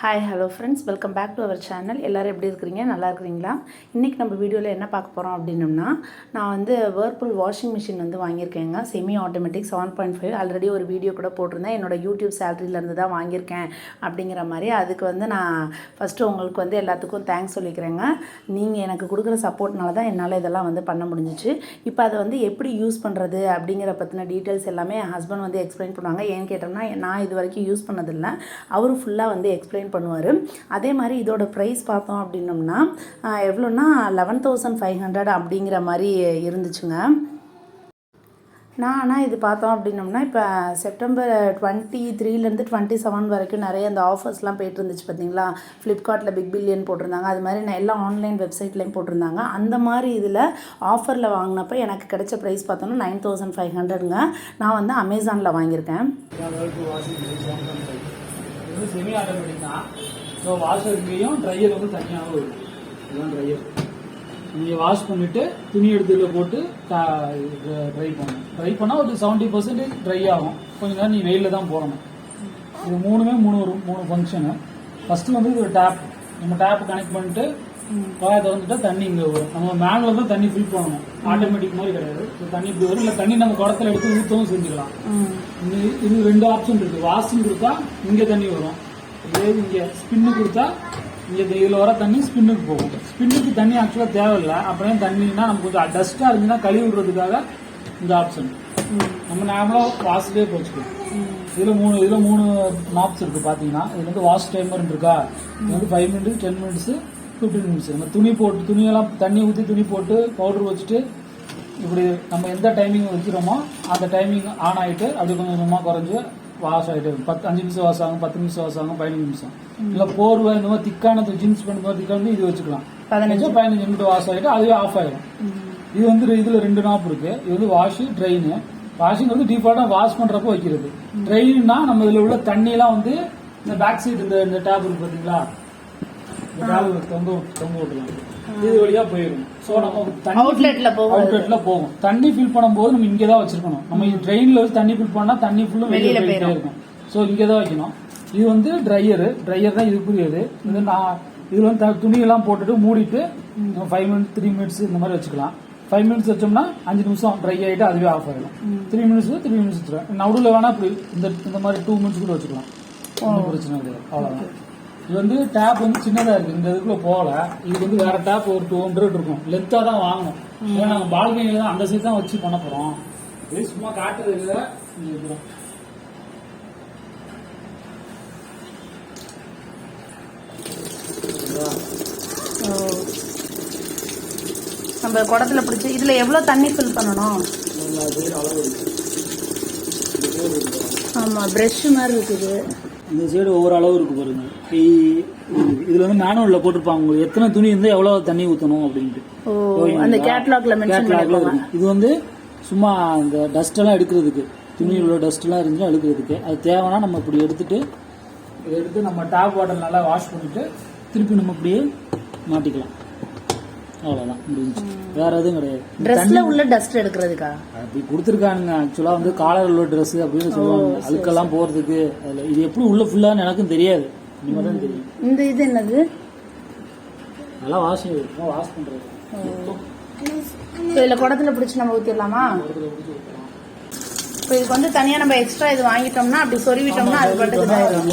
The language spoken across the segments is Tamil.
Hi hello friends, welcome back to our channel. எல்லோரும் எப்படி இருக்கிறீங்க? நல்லா இருக்கிறீங்களா? இன்றைக்கி நம்ம வீடியோவில் என்ன பார்க்க போகிறோம் அப்படின்னோம்னா, நான் வந்து வேர்பூல் வாஷிங் மிஷின் வந்து வாங்கியிருக்கேங்க. Semi automatic 7.5. ஆல்ரெடி ஒரு வீடியோ கூட போட்டிருந்தேன். என்னோட யூடியூப் சேலரியிலேருந்து தான் வாங்கியிருக்கேன் அப்படிங்கிற மாதிரி. அதுக்கு வந்து நான் ஃபஸ்ட்டு உங்களுக்கு வந்து எல்லாத்துக்கும் தேங்க்ஸ் சொல்லிக்கிறேங்க. நீங்கள் எனக்கு கொடுக்குற சப்போர்ட்னால தான் என்னால் இதெல்லாம் வந்து பண்ண முடிஞ்சிச்சு. இப்போ அதை வந்து எப்படி யூஸ் பண்ணுறது அப்படிங்கிற பற்றின டீட்டெயில்ஸ் எல்லாமே என் ஹஸ்பண்ட் வந்து எக்ஸ்பிளைன் பண்ணுவாங்க. ஏன்னு கேட்டோம்னா, நான் இது வரைக்கும் யூஸ் பண்ணதில்லை. அவரும் ஃபுல்லாக வந்து எக்ஸ்பிளைன் பண்ணுவார். அதே மாதிரி இதோட ப்ரைஸ் பார்த்தோம் அப்படின்னோம்னா எவ்வளோன்னா 11,500 அப்படிங்கிற மாதிரி இருந்துச்சுங்க. ஆனால் இது பார்த்தோம் அப்படின்னோம்னா இப்போ செப்டம்பர் 23லேருந்து 27 வரைக்கும் நிறைய அந்த ஆஃபர்ஸ்லாம் போய்ட்டு இருந்துச்சு பார்த்தீங்களா. ஃப்ளிப்கார்ட்டில் பிக் பில்லியன் போட்டிருந்தாங்க. அது மாதிரி நான் எல்லா ஆன்லைன் வெப்சைட்லேயும் போட்டிருந்தாங்க. அந்த மாதிரி இதில் ஆஃபரில் வாங்கினப்போ எனக்கு கிடைச்ச ப்ரைஸ் பார்த்தோன்னா 9,500ங்க. நான் வந்து அமேசானில் வாங்கியிருக்கேன். செமி ஆட்டோமேட்டிக் தான். ஸோ வாஷர்லேயும் ட்ரையர் வந்து தனியாகவும் இருக்கும். இதுதான் ட்ரையர். நீங்கள் வாஷ் பண்ணிவிட்டு துணி எடுத்துல போட்டு ட்ரை பண்ணணும். ட்ரை பண்ணால் ஒரு 70% ட்ரை ஆகும். கொஞ்சம் நேரம் நீ வெயிலில் தான் போடணும். இது மூணு ஃபங்க்ஷனு. ஃபஸ்ட்டு வந்து இது ஒரு டேப். நம்ம டேப் கனெக்ட் பண்ணிட்டு காய திறந்துட்டா தண்ணி இங்கே வரும். நம்ம மேனுவல் தான் தண்ணி ஃபில் பண்ணணும். ஆட்டோமேட்டிக் மாதிரி கிடையாது. தண்ணி இப்படி வரும். இல்லை தண்ணி நம்ம குடத்துல எடுத்து ஊற்றவும் செஞ்சுக்கலாம். இது 2 ஆப்ஷன் இருக்குது. வாஷிங் கொடுத்தா இங்கே தண்ணி வரும். இதே இங்கே ஸ்பின்னு கொடுத்தா இங்கே இதில் வர தண்ணி ஸ்பின்னுக்கு போகும். ஸ்பின்னுக்கு தண்ணி ஆக்சுவலாக தேவையில்லை. அப்புறம் தண்ணினா நமக்கு கொஞ்சம் டஸ்ட்டாக இருந்துச்சுன்னா கழுவி விடுறதுக்காக இந்த ஆப்ஷன். நம்ம நார்மலாக வாஷ்லேயே போச்சுக்கலாம். இதில் மூணு நாப்ஸ் இருக்குது பார்த்தீங்கன்னா. இது வந்து வாஷ் டைமர் இருக்கா. இது வந்து 5 minutes, 10 minutes, 15 minutes. நம்ம துணியெல்லாம் தண்ணி ஊற்றி துணி போட்டு பவுடர் வச்சுட்டு இப்படி நம்ம எந்த டைமிங் வைக்கிறோமோ அந்த டைமிங் ஆன் ஆகிட்டு அப்படி கொஞ்சம் கொஞ்சமாக குறைஞ்சி வாஷ் ஆகிட்டு 5 நிமிஷம் வாஷ் ஆகும், 10 நிமிஷம் வாஷ் ஆகும், 15 நிமிஷம். இல்லை போர்வை இந்த மாதிரி திக்கானது ஜீன்ஸ் பேண்ட் மாதிரி திக்கானது இது வச்சுக்கலாம். 15 நிமிஷம் வாஷ் ஆகிட்டு அதுவே ஆஃப் ஆகிடும். இது வந்து இதில் 2 நாப் இருக்கு. இது வந்து வாஷு, ட்ரெயின். வாஷிங் வந்து டிஃபால்ட்டாக வாஷ் பண்ணுறப்போ வைக்கிறது. ட்ரெயின்னா நம்ம இதில் உள்ள தண்ணியெல்லாம் வந்து இந்த பேக் சைடு இந்த டேப் இருக்கு பார்த்தீங்களா, இந்த டேப் தொங்க விட்டுலாம். இது வழியா போயிடும். ஸோ நம்ம அவுட்லெட்ல போகும். தண்ணி ஃபில் பண்ணும்போது நம்ம இங்கே தான் வச்சிருக்கணும். நம்ம ட்ரெயின்ல வச்சு தண்ணி ஃபில் பண்ணா தண்ணி ஃபுல்லும் வெளியில போயிட்டே இருக்கும். ஸோ இங்கே தான் வைக்கணும். இது வந்து ட்ரையர் தான் இதுக்குரியது. இது நான் இதுல வந்து துணியெல்லாம் போட்டுட்டு மூடிட்டு 5 minutes, 3 minutes இந்த மாதிரி வச்சுக்கலாம். 5 minutes வச்சோம்னா 5 நிமிஷம் ட்ரை ஆகிட்டு அதுவே ஆஃப் ஆகிடும். 3 minutes வச்சுருவேன். நடுவில் வேணா இப்படி இந்த மாதிரி 2 minutes கூட வச்சுக்கலாம். ஒன்றும் பிரச்சனை கிடையாது. அவ்வளோதான். இது வந்து டேப் வந்து சின்னதாக இருக்குது. இந்த இதுக்குள்ள போகல. இது வந்து வேற டேப் ஒரு 200 இருக்கும். லென்த்தாக தான் வாங்கணும். ஏன்னா நாங்கள் பால்கனியில் தான் அந்த சைட் தான் வச்சு பண்ண போகிறோம். இது சும்மா காட்டுறது இல்லை. நம்ம குடத்துல பிடிச்சி இதில் எவ்வளோ தண்ணி ஃபில் பண்ணணும்? ஆமாம், ப்ரெஷ் மாதிரி இருக்குது. இந்த சைடு ஒவ்வொரு அளவு இருக்கு பாருங்க. இதுல வந்து மேனுவல்ல போட்டிருப்பாங்க உங்களுக்கு எத்தனை துணி இருந்தா எவ்வளவு தண்ணி ஊற்றணும் அப்படின்ட்டு. அந்த கேட்லாக்ல இது வந்து சும்மா இந்த டஸ்ட் எல்லாம் எடுக்கிறதுக்கு, துணியில் டஸ்ட் எல்லாம் இருந்துச்சுன்னா எடுக்கிறதுக்கு. அது தேவைன்னா நம்ம இப்படி எடுத்து நம்ம டேப் வாட்டர் நல்லா வாஷ் பண்ணிட்டு திருப்பி நம்ம இப்படியே மாட்டிக்கலாம். அவ்வளவுதான், முடிஞ்சு. வேற எதுவும் கிடையாது. ட்ரெஸ்ல உள்ள டஸ்ட் எடுக்கிறதுக்கா அப்படி கொடுத்துருக்கானுங்க. ஆக்சுவலா வந்து காலர் உள்ள ட்ரெஸ் அப்படின்னு சொல்லுவாங்க. அழுக்கெல்லாம் போறதுக்கு. அதுல இது எப்படி உள்ள ஃபுல்லான்னு எனக்கும் தெரியாது. இனிமேதான் தெரியும். இந்த இது என்னது? நல்லா வாஷ் பண்றது. இதுல குடத்துல பிடிச்சி நம்ம ஊத்திடலாமா? இப்போ இதுக்கு வந்து தனியா நம்ம எக்ஸ்ட்ரா இது வாங்கிட்டோம்னா அப்படி சொருவிட்டோம்னா அது பாட்டுக்கு இதாயிரும்.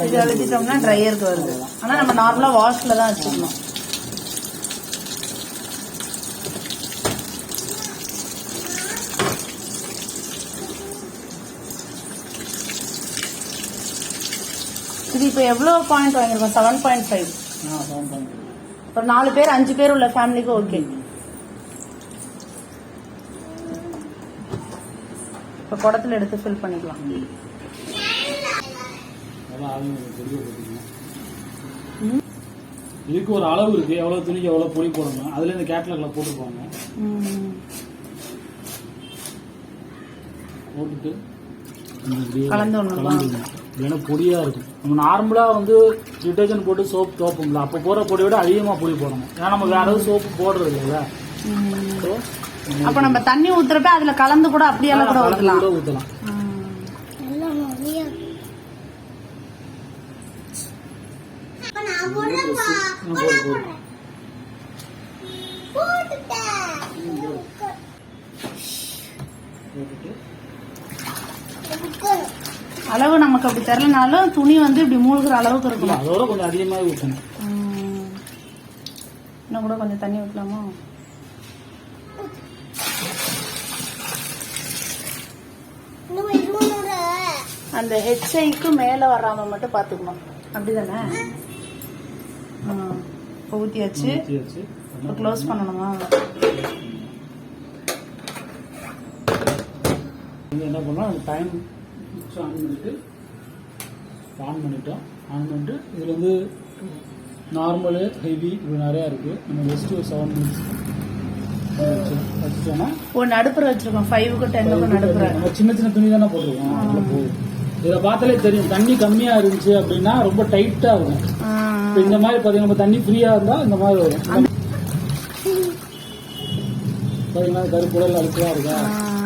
இதை வச்சுட்டோம்னா ட்ரையருக்கு வருது. ஆனா நம்ம நார்மலா வாஷ்ல தான் வச்சுக்கணும். இது இப்போ எவ்வளோ பாயிண்ட் வாங்கிருக்கோம்? 7.5. ஒரு 4 பேர் 5 பேர் உள்ள ஃபேமிலிக்கு ஓகே. இப்போ குடத்துல எடுத்து ஃபில் பண்ணிக்கலாம். இதுக்கு ஒரு அளவு இருக்கு. எவ்வளவு துணிக்கு எவ்வளவு பொடி போடணும். அதுல இந்த கேட்லாக்ல போட்டுருப்பாங்க. போட்டுட்டு இல்லைன்னா பொடியா இருக்கும். நம்ம நார்மலா வந்து டிட்டர்ஜென்ட் போட்டு சோப் தோப்போம்ல, அப்ப போற பொடியை விட அதிகமா பொடி போடணும். ஏன்னா நம்ம வேற எதுவும் சோப்பு போடுறது இல்லைல்ல. அப்ப நம்ம தண்ணி ஊத்துறப்ப அதுல கலந்து கூட அப்படியே கூட ஊத்தலாம். அளவு நமக்கு அப்படி தெரியலனாலும் துணி வந்து இப்படி மூழ்கிற அளவுக்கு இருக்கணும். அதோட கொஞ்சம் அதிகமாக ஊற்றணும். இன்னும் கூட கொஞ்சம் தண்ணி ஊற்றலாமா? அந்த ஹெச்ஐக்கு மேலே வராம மட்டும் பார்த்துக்கணும். அப்படிதானே? இப்போ ஊற்றியாச்சு. இப்போ க்ளோஸ் பண்ணணுமா? என்ன பண்ணலாம், டைம் ஆன் பண்ணிட்டோம். ஆன் பண்ணிட்டு இதில் வந்து நார்மலு, ஹெவி இப்படி நிறையா இருக்குது. நம்ம ஜஸ்ட் ஒரு 7 minutes வச்சுட்டோன்னா நடுப்புற வச்சிருக்கோம். 5க்கும் 10க்கும் நடுப்புற. நம்ம சின்ன சின்ன துணி தானே போட்டிருக்கோம். அதில் போகும். இதை பார்த்தாலே தெரியும், தண்ணி கம்மியாக இருந்துச்சு அப்படின்னா ரொம்ப டைட்டாக இருக்கும். இப்போ இந்த மாதிரி பார்த்தீங்கன்னா நம்ம தண்ணி ஃப்ரீயாக இருந்தால் இந்த மாதிரி வரும். பார்த்தீங்கன்னா கருப்புடல் அழுக்கெல்லாம் இருக்கா.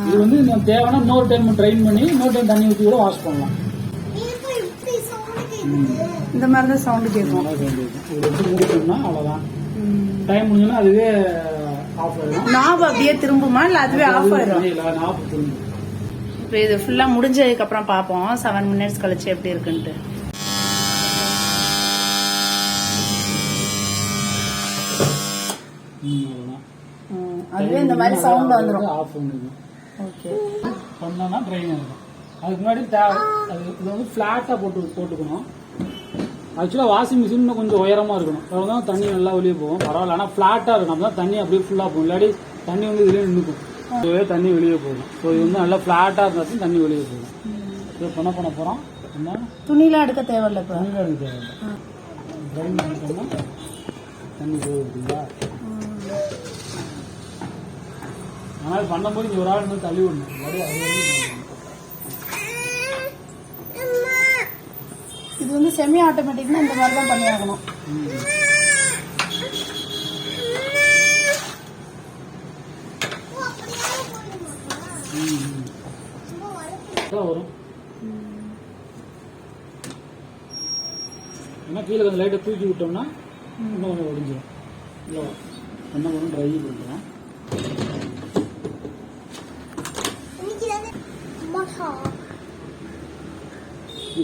இது வந்து நம்ம தேவைன்னா இன்னொரு டைம் ட்ரைன் பண்ணி இன்னொரு டைம் தண்ணி ஊற்றி கூட வாஷ் பண்ணலாம். இந்த மாதிரி தான் சவுண்டு கேட்கும். இது வச்சு முடிக்கணும்னா அவ்வளோதான். டைம் முடிஞ்சோன்னா அதுவே ஆஃப் ஆயிடும். நாப் அப்படியே திரும்புமா இல்லை அதுவே ஆஃப் ஆயிடும்? நாப் திரும்பும். இப்போ இது ஃபுல்லாக முடிஞ்சதுக்கு அப்புறம் பார்ப்போம் 7 minutes கழிச்சு எப்படி இருக்குன்ட்டு. அதுவே இந்த மாதிரி சவுண்ட் வந்துடும். ஆஃப் பண்ணிடும். ஓகே. பண்ணோன்னா ட்ரைன் ஆகும். அதுக்கு முன்னாடி இது வந்து ஃப்ளாட்டாக போட்டுக்கணும். ஆக்சுவலாக வாஷிங் மிஷின் இன்னும் கொஞ்சம் உயரமாக இருக்கணும். அவ்வளோ தான் தண்ணி நல்லா வெளியே போகும். பரவாயில்ல. ஆனால் ஃப்ளாட்டாக இருக்கும். அப்போ தான் தண்ணி அப்படியே ஃபுல்லாக போகும். இல்லாட்டி தண்ணி வந்து இதுலேயே நின்றுக்கும். இதுவே தண்ணி வெளியே போகும். ஸோ இது வந்து நல்லா ஃப்ளாட்டாக இருந்தால் தான் தண்ணி வெளியே போகும். இதை பண்ண போகிறோம். என்ன துணியெலாம் எடுக்க தேவையில்லை. இப்போ துணியெலாம் எடுக்க தேவையில்லை. ட்ரைன் பண்ணிட்டோம்னா தண்ணி போகுதுங்களா. ஆனால் பண்ணும்போது இங்கே ஒரு ஆள் வந்து தள்ளி விடணும். இது வந்து செமி ஆட்டோமேட்டிக்னா இந்த மாதிரி தான் பண்ணி ஆகணும். வரும். ஏன்னா கீழே கொஞ்சம் லைட்டாக தூக்கி விட்டோம்னா இன்னும் கொஞ்சம் ஒடிஞ்சிடும். இல்லை என்ன பண்ணும், ட்ரை பண்ணுறோம்.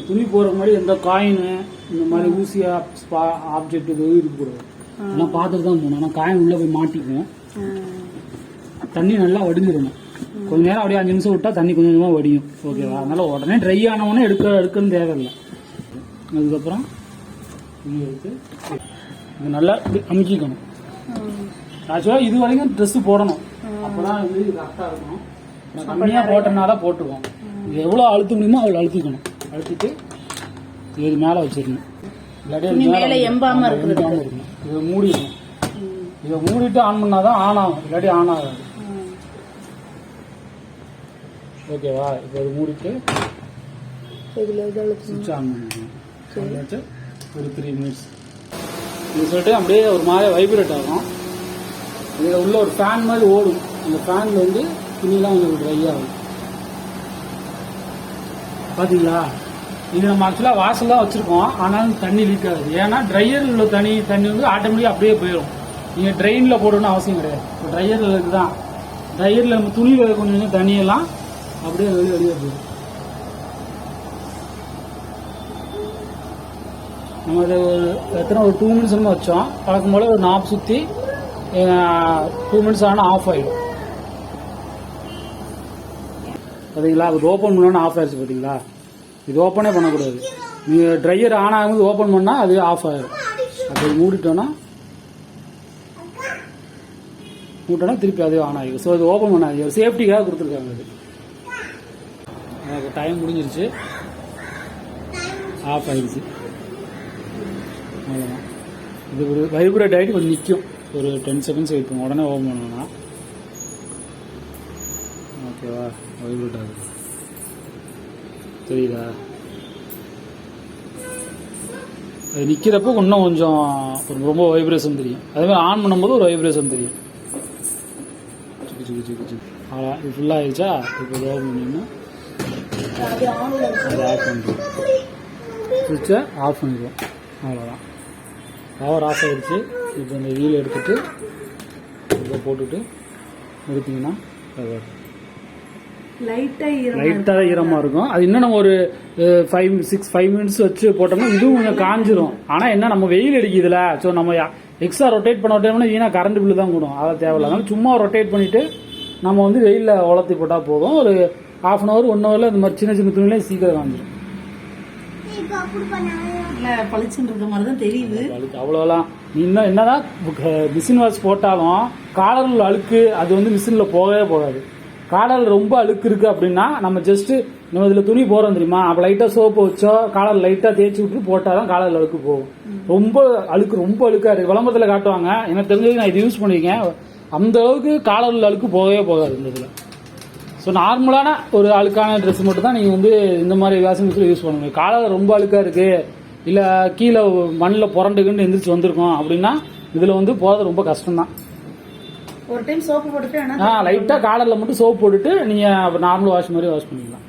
துணி போடுற மாதிரி எந்த காயினு இந்த மாதிரி ஊசியா ஆப்ஜெக்ட் எதுவும் இருக்கக்கூடாது. எல்லாம் பார்த்துட்டு தான் போகணும். ஆனால் காயின் உள்ளே போய் மாட்டிக்கும். தண்ணி நல்லா வடிஞ்சிடணும். கொஞ்ச நேரம் அப்படியே 5 நிமிஷம் விட்டா தண்ணி கொஞ்சம் கொஞ்சமாக வடியும். ஓகேவா? அதனால உடனே ட்ரை ஆனவொடனே எடுக்கன்னு தேவையில்லை. அதுக்கப்புறம் துணி எடுத்து இது நல்லா அமுக்கிக்கணும். ஆக்சுவலாக இது வரைக்கும் ட்ரெஸ்ஸு போடணும். அப்போ தான் இது கரெக்டாக இருக்கணும். கம்மியாக போட்டனால போட்டுருவோம். இது எவ்வளோ அழுத்த முடியுமோ அவ்வளோ அழுத்திக்கணும். அழுத்திட்டு இது மேலே வச்சிடணும். இல்லாட்டி எம்பாம இருக்கணும். இதை மூடிடணும். இதை மூடிட்டு ஆன் பண்ணாதான் ஆன் ஆகும். இல்லாட்டி ஆன் ஆகாது. ஓகேவா? இப்போ இது மூடிட்டு சுவிட்ச் ஆன் பண்ணிடணும். ஒரு 3 minutes இது சொல்லிட்டு அப்படியே ஒரு மாதிரி வைப்ரேட் ஆகும். இதில் உள்ள ஒரு ஃபேன் மாதிரி ஓடும். அந்த ஃபேனில் வந்து துணியெல்லாம் கொஞ்சம் ட்ரை ஆகும். பார்த்தீங்களா? இது நம்ம ஆக்சுவலாக வாசல் தான் வச்சுருக்கோம். ஆனாலும் தண்ணி லீக் ஆகுது. ஏன்னா ட்ரையரில் உள்ள தண்ணி வந்து ஆட்டோமேட்டிக்காக அப்படியே போயிடும். நீங்கள் ட்ரெயினில் போடணும்னு அவசியம் கிடையாது. இப்போ ட்ரையரில் இருக்குதான். ட்ரையரில் நம்ம துணியில் கொஞ்சம் கொஞ்சம் தண்ணியெல்லாம் அப்படியே வெளியே போயிடும். நம்ம அதை ஒரு 2 minutes வச்சோம். வழக்கம் போல் ஒரு நாப் சுற்றி 2 minutes ஆனால் ஆஃப் ஆகிடும். பார்த்தீங்களா? அது ஓப்பன் பண்ணோன்னு ஆஃப் ஆயிடுச்சு. பார்த்தீங்களா? இது ஓப்பனே பண்ணக்கூடாது. நீங்கள் ட்ரையர் ஆன் ஆகும்போது ஓப்பன் பண்ணால் அது ஆஃப் ஆகிடும். அப்படி மூடிட்டோன்னா திருப்பி அதே ஆன் ஆகிடும். ஸோ இது ஓப்பன் பண்ணாது. ஒரு சேஃப்டிக்காக கொடுத்துருக்காங்க. அது எனக்கு டைம் முடிஞ்சிருச்சு. ஆஃப் ஆகிடுச்சு. அவ்வளோதான். இது ஒரு வைப்ரேட் ஆகிட்டு கொஞ்சம் நிற்கும். ஒரு 10 seconds வெயிட் பண்ணும். உடனே ஓப்பன் பண்ணணும்னா ஓகேவா? வைப்ரேட் ஆகுது. தெரியுதா? அது நிற்கிறப்போ இன்னும் கொஞ்சம் ரொம்ப வைப்ரேஷன் தெரியும். அதேமாதிரி ஆன் பண்ணும்போது ஒரு வைப்ரேஷன் தெரியும். அவ்வளோ இது ஃபுல்லாக ஆயிடுச்சா? இப்போ ஓப்பன் பண்ணிடணும். அது ஆன்ல அதை ஆஃப் பண்ணிடுவோம், சுவிட்சை ஆஃப் பண்ணிடுவோம், அவ்வளோதான். பவர் ஆஃப் ஆகிடுச்சு. இப்போ இந்த வீல் எடுத்துகிட்டு இதை போட்டுட்டு எடுத்திங்கன்னா லைட்டாக ஈரமாக இருக்கும். அது இன்னும் நம்ம ஒரு 5 மினிட்ஸ் வச்சு போட்டோம்னா இதுவும் கொஞ்சம் காஞ்சிரும். ஆனால் என்ன நம்ம வெயில் அடிக்குதுல, ஸோ நம்ம எக்ஸ்ட்ரா ரொட்டேட் பண்ணோம்னா வீணாக கரண்ட் பில்லு தான் கூடும். அதை தேவையில்ல. அதனால சும்மா ரொட்டேட் பண்ணிவிட்டு நம்ம வந்து வெயிலில் உலர்த்தி போட்டால் போதும். ஒரு 1/2 hour 1 hourல இந்த மாதிரி சின்ன சின்ன துணியிலே சீக்கிரம் காஞ்சிடும். பளிச்சுன்ற மாதிரி தான் தெரியுது. அவ்வளோலாம் இன்னும் என்னதான் மிஷின் வாஷ் போட்டாலும் காலரில் அழுக்கு அது வந்து மிஷினில் போகவே போகாது. காலர் ரொம்ப அழுக்கு இருக்குது அப்படின்னா நம்ம ஜஸ்ட்டு நம்ம இதில் துணி போகிறோம் தெரியுமா, அப்போ லைட்டாக சோப்பு வச்சோ காலர் லைட்டாக தேய்ச்சி விட்டு போட்டால் தான் காலரில் அழுக்கு போகும். ரொம்ப அழுக்காக இருக்குது. விளம்பரத்தில் காட்டுவாங்க, எனக்கு தெரிஞ்சது நான் இது யூஸ் பண்ணியிருக்கேன். அந்த அளவுக்கு காலரில் அழுக்கு போகவே போகாது இந்த இதில். ஸோ நார்மலான ஒரு அழுக்கான ட்ரெஸ் மட்டும் தான் நீங்கள் வந்து இந்த மாதிரி வாஷிங் மிஷினில் யூஸ் பண்ண முடியும். காலர் ரொம்ப அழுக்காக இருக்குது, இல்லை கீழே மண்ணில் புரண்டுக்குன்னு எந்திரிச்சு வந்திருக்கோம் அப்படின்னா இதில் வந்து போகிறது ரொம்ப கஷ்டம்தான். ஒரு டைம் சோப்பு போட்டுட்டு லைட்டாக காலரில் மட்டும் சோப்பு போட்டுட்டு நீங்கள் நார்மல் வாஷ் மாதிரி வாஷ் பண்ணிக்கலாம்.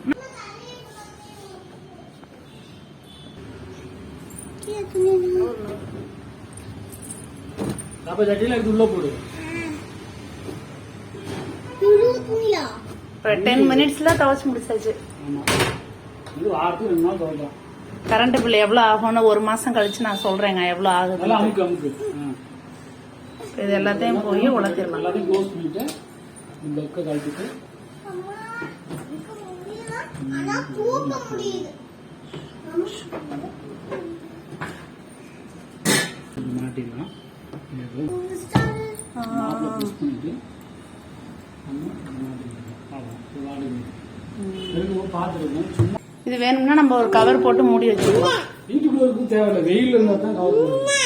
அப்போ சட்டியில் எடுத்து உள்ளே போடு. 10 minutesல துவைச்சு முடிச்சாச்சு. இது வாரத்துக்கு 2 நாள் துவைக்கலாம். கரண்ட் பில் எவ்வளோ ஆகும்னு 1 மாசம் கழிச்சு நான் சொல்றேங்க எவ்வளோ ஆகுது. அமுக்கு இது எல்லாத்தையும் போய் உலர்த்திடலாம். எல்லாத்தையும் க்ளோஸ் பண்ணிட்டு இந்த பக்கம் கழட்டிட்டு மாட்டிடலாம். இது வேணும்னா நம்ம ஒரு கவர் போட்டு மூடி வச்சுக்கலாம். வீட்டுக்குள்ள தேவையில்லை, வெயில் இருந்தால் தான் கவர் போடணும்.